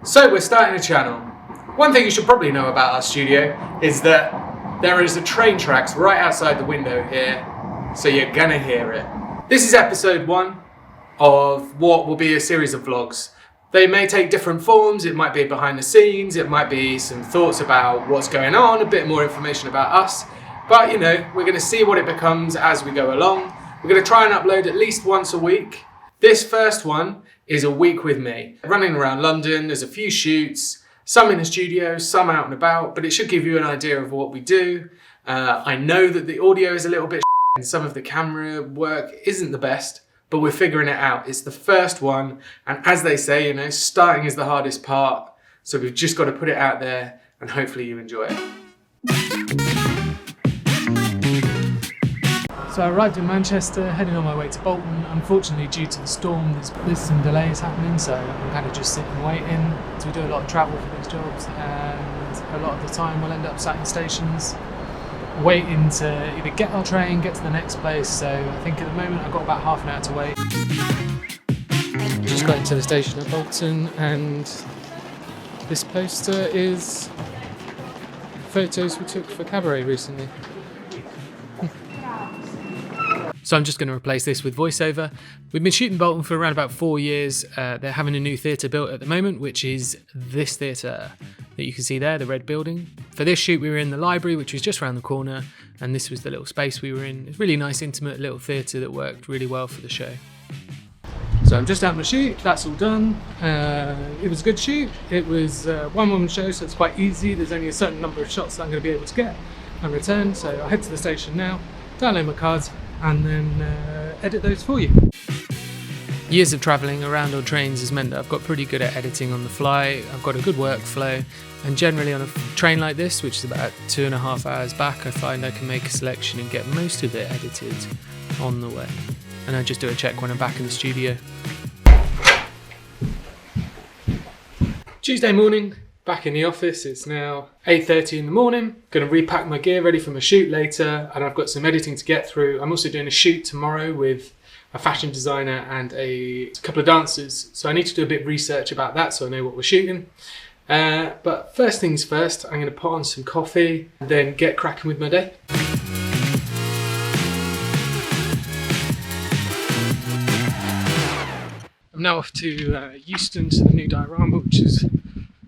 So we're starting a channel. One thing you should probably know about our studio is that there is a train tracks right outside the window here, so you're gonna hear it. This is episode 1 of what will be a series of vlogs. They may take different forms. It might be behind the scenes, it might be some thoughts about what's going on, a bit more information about us, but you know, we're gonna see what it becomes as we go along. We're gonna try and upload at least once a week. This first one is a week with me. Running around London, there's a few shoots, some in the studio, some out and about, but it should give you an idea of what we do. I know that the audio is a little bit and some of the camera work isn't the best, but we're figuring it out. It's the first one, and as they say, you know, starting is the hardest part, so we've just got to put it out there, and hopefully you enjoy it. So I arrived in Manchester, heading on my way to Bolton. Unfortunately, due to the storm, there's some delays happening, so I'm kind of just sitting and waiting. So we do a lot of travel for these jobs, and a lot of the time we'll end up sat in stations waiting to either get our train, get to the next place. So I think at the moment I've got about half an hour to wait. Just got into the station at Bolton, and this poster is photos we took for Cabaret recently. So I'm just going to replace this with voiceover. We've been shooting Bolton for around about 4 years. They're having a new theatre built at the moment, which is this theatre that you can see there, the red building. For this shoot, we were in the library, which was just around the corner, and this was the little space we were in. It's a really nice, intimate little theatre that worked really well for the show. So I'm just out on the shoot, that's all done. It was a good shoot. It was a one-woman show, so it's quite easy. There's only a certain number of shots that I'm going to be able to get and return. So I'll head to the station now, download my cards, and then edit those for you. Years of travelling around on trains has meant that I've got pretty good at editing on the fly. I've got a good workflow, and generally on a train like this, which is about 2.5 hours back, I find I can make a selection and get most of it edited on the way. And I just do a check when I'm back in the studio. Tuesday morning, back in the office. It's now 8:30 in the morning. Going to repack my gear, ready for my shoot later, and I've got some editing to get through. I'm also doing a shoot tomorrow with a fashion designer and a couple of dancers, so I need to do a bit of research about that so I know what we're shooting. But first things first, I'm going to put on some coffee and then get cracking with my day. I'm now off to Euston to the new diorama, which is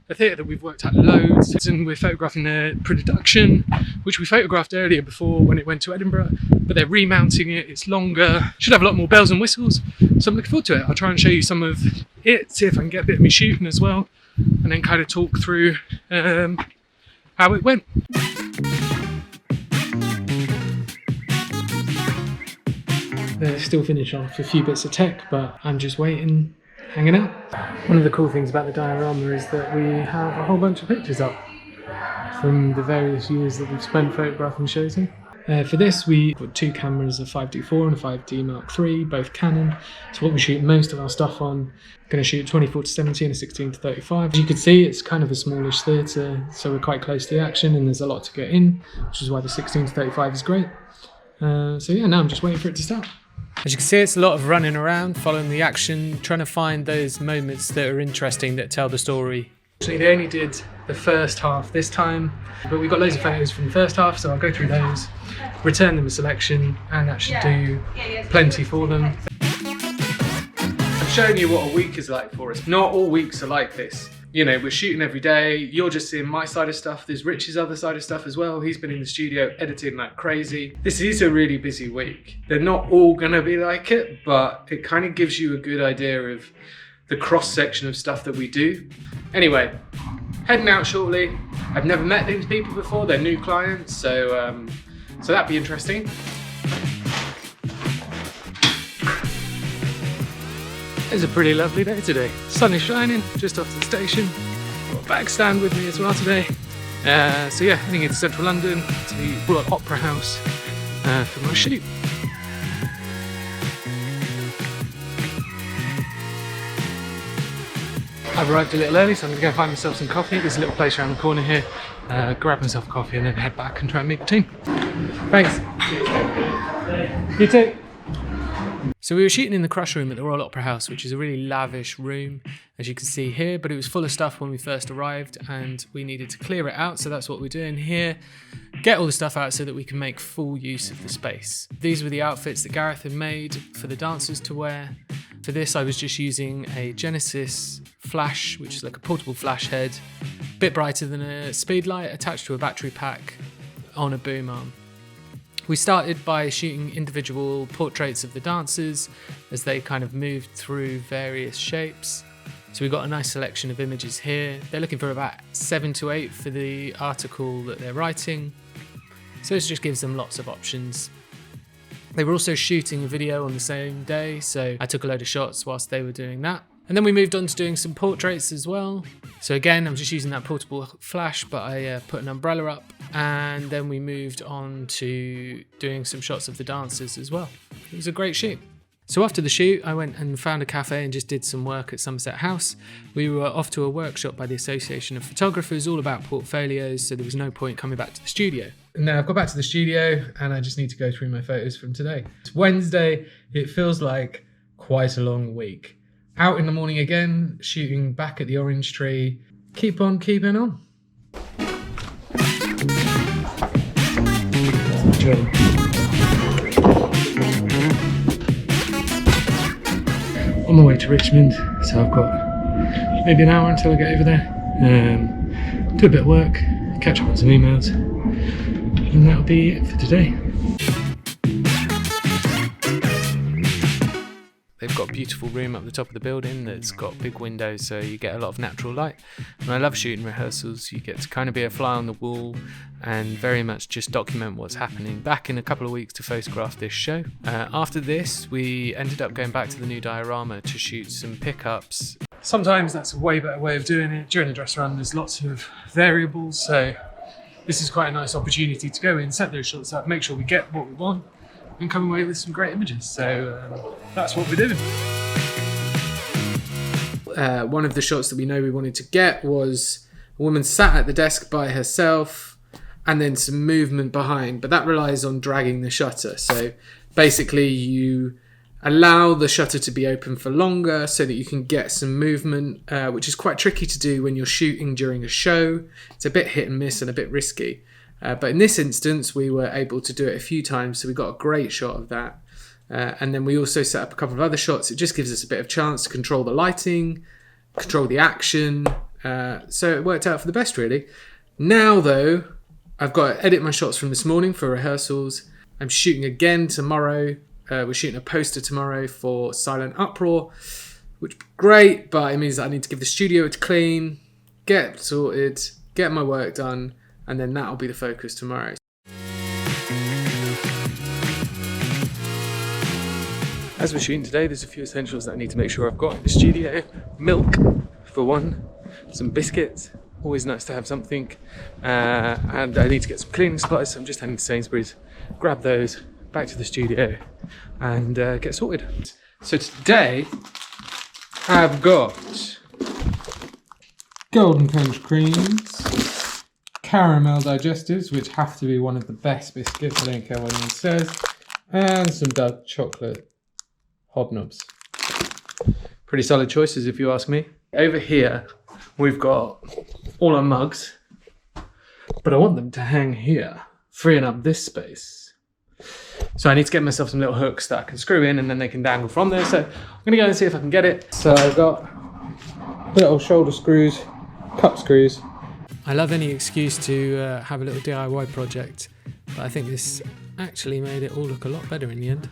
a theatre that we've worked at loads, and we're photographing the production, which we photographed earlier before when it went to Edinburgh, but they're remounting it. It's longer, should have a lot more bells and whistles, so I'm looking forward to it. I'll try and show you some of it, see if I can get a bit of me shooting as well, and then kind of talk through how it went. They're still finishing off a few bits of tech, but I'm just waiting, hanging out. One of the cool things about the diorama is that we have a whole bunch of pictures up from the various years that we've spent photographing shows in. For this, we put 2 cameras, a 5D4 and a 5D Mark III, both Canon. So what we shoot most of our stuff on, going to shoot 24-70 and a 16-35. As you can see, it's kind of a smallish theatre, so we're quite close to the action and there's a lot to get in, which is why the 16-35 is great. So yeah, now I'm just waiting for it to start. As you can see, it's a lot of running around, following the action, trying to find those moments that are interesting, that tell the story. Actually, they only did the first half this time, but we've got loads of photos from the first half, so I'll go through those, return them a selection, and actually do plenty for them. I'm showing you what a week is like for us. Not all weeks are like this. You know, we're shooting every day, you're just seeing my side of stuff, there's Rich's other side of stuff as well. He's been in the studio editing like crazy. This is a really busy week. They're not all gonna be like it, but it kind of gives you a good idea of the cross-section of stuff that we do. Anyway, heading out shortly. I've never met these people before, they're new clients, so that'd be interesting. It's a pretty lovely day today. Sun is shining, just off the station. Got a bag stand with me as well today. So yeah, heading into central London to the Royal Opera House for my shoot. I've arrived a little early, so I'm going to go find myself some coffee. There's a little place around the corner here. Grab myself a coffee and then head back and try and meet the team. Thanks. You too. So we were shooting in the crush room at the Royal Opera House, which is a really lavish room, as you can see here, but it was full of stuff when we first arrived and we needed to clear it out. So that's what we're doing here. Get all the stuff out so that we can make full use of the space. These were the outfits that Gareth had made for the dancers to wear. For this, I was just using a Genesis flash, which is like a portable flash head, a bit brighter than a speed light, attached to a battery pack on a boom arm. We started by shooting individual portraits of the dancers as they kind of moved through various shapes. So we got a nice selection of images here. They're looking for about 7 to 8 for the article that they're writing. So this just gives them lots of options. They were also shooting a video on the same day, so I took a load of shots whilst they were doing that. And then we moved on to doing some portraits as well. So again, I'm just using that portable flash, but I put an umbrella up, and then we moved on to doing some shots of the dancers as well. It was a great shoot. So after the shoot, I went and found a cafe and just did some work at Somerset House. We were off to a workshop by the Association of Photographers, all about portfolios, so there was no point coming back to the studio. Now I've got back to the studio and I just need to go through my photos from today. It's Wednesday, it feels like quite a long week. Out in the morning again, shooting back at the orange tree. Keep on keeping on. On my way to Richmond, so I've got maybe an hour until I get over there. Do a bit of work, catch up on some emails, and that'll be it for today. They've got a beautiful room up the top of the building that's got big windows, so you get a lot of natural light. And I love shooting rehearsals. You get to kind of be a fly on the wall and very much just document what's happening. Back in a couple of weeks to photograph this show. After this, we ended up going back to the new diorama to shoot some pickups. Sometimes that's a way better way of doing it. During a dress run, there's lots of variables, so this is quite a nice opportunity to go in, set those shots up, make sure we get what we want, and come away with some great images. So that's what we're doing. One of the shots that we know we wanted to get was a woman sat at the desk by herself and then some movement behind, but that relies on dragging the shutter. So basically you allow the shutter to be open for longer so that you can get some movement, which is quite tricky to do when you're shooting during a show. It's a bit hit and miss and a bit risky. But in this instance, we were able to do it a few times, so we got a great shot of that. And then we also set up a couple of other shots. It just gives us a bit of chance to control the lighting, control the action. So it worked out for the best, really. Now, though, I've got to edit my shots from this morning for rehearsals. I'm shooting again tomorrow. We're shooting a poster tomorrow for Silent Uproar, which is great, but it means that I need to give the studio a clean, get sorted, get my work done, and then that'll be the focus tomorrow. As we're shooting today, there's a few essentials that I need to make sure I've got in the studio. Milk, for one, some biscuits, always nice to have something, and I need to get some cleaning supplies, so I'm just heading to Sainsbury's, grab those, back to the studio, and get sorted. So today, I've got golden crunch creams, caramel digestives, which have to be one of the best biscuits, I don't care what anyone says, and some dark chocolate hobnobs. Pretty solid choices if you ask me. Over here, we've got all our mugs, but I want them to hang here, freeing up this space. So I need to get myself some little hooks that I can screw in and then they can dangle from there. So I'm gonna go and see if I can get it. So I've got little shoulder screws, cup screws. I love any excuse to have a little DIY project, but I think this actually made it all look a lot better in the end.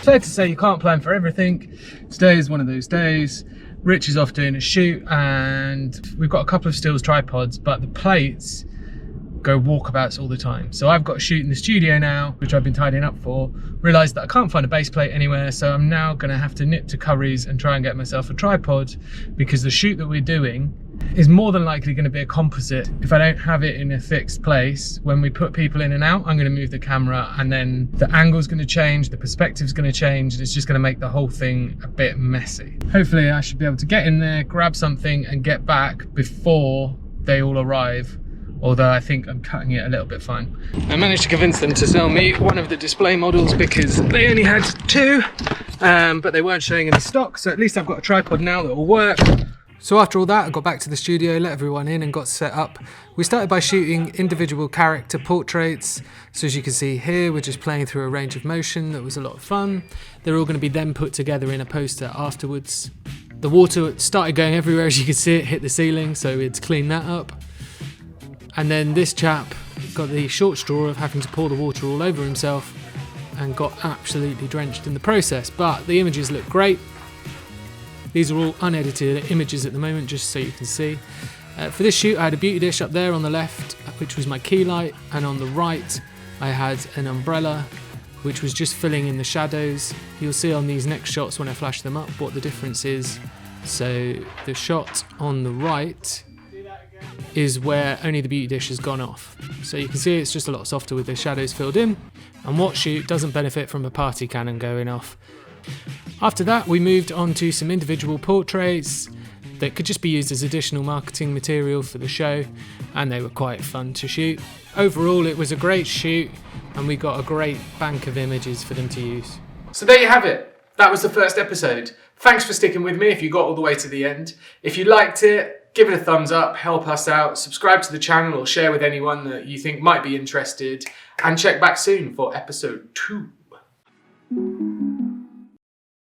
Fair to say you can't plan for everything. Today is one of those days. Rich is off doing a shoot and we've got a couple of stills tripods, but the plates go walkabouts all the time. So I've got a shoot in the studio now, which I've been tidying up for, realised that I can't find a base plate anywhere, so I'm now gonna have to nip to Curry's and try and get myself a tripod, because the shoot that we're doing is more than likely gonna be a composite. If I don't have it in a fixed place, when we put people in and out, I'm gonna move the camera and then the angle's gonna change, the perspective's gonna change, and it's just gonna make the whole thing a bit messy. Hopefully I should be able to get in there, grab something and get back before they all arrive, although I think I'm cutting it a little bit fine. I managed to convince them to sell me one of the display models because they only had 2, but they weren't showing any stock, so at least I've got a tripod now that will work. So after all that, I got back to the studio, let everyone in and got set up. We started by shooting individual character portraits. So as you can see here, we're just playing through a range of motion. That was a lot of fun. They're all going to be then put together in a poster afterwards. The water started going everywhere, as you can see, it hit the ceiling, so we had to clean that up. And then this chap got the short straw of having to pour the water all over himself and got absolutely drenched in the process. But the images look great. These are all unedited images at the moment, just so you can see. For this shoot, I had a beauty dish up there on the left, which was my key light, and on the right, I had an umbrella, which was just filling in the shadows. You'll see on these next shots when I flash them up what the difference is. So the shot on the right is where only the beauty dish has gone off. So you can see it's just a lot softer with the shadows filled in. And what shoot doesn't benefit from a party cannon going off? After that, we moved on to some individual portraits that could just be used as additional marketing material for the show, and they were quite fun to shoot. Overall, it was a great shoot, and we got a great bank of images for them to use. So there you have it. That was the first episode. Thanks for sticking with me if you got all the way to the end. If you liked it, give it a thumbs up, help us out, subscribe to the channel or share with anyone that you think might be interested, and check back soon for episode 2.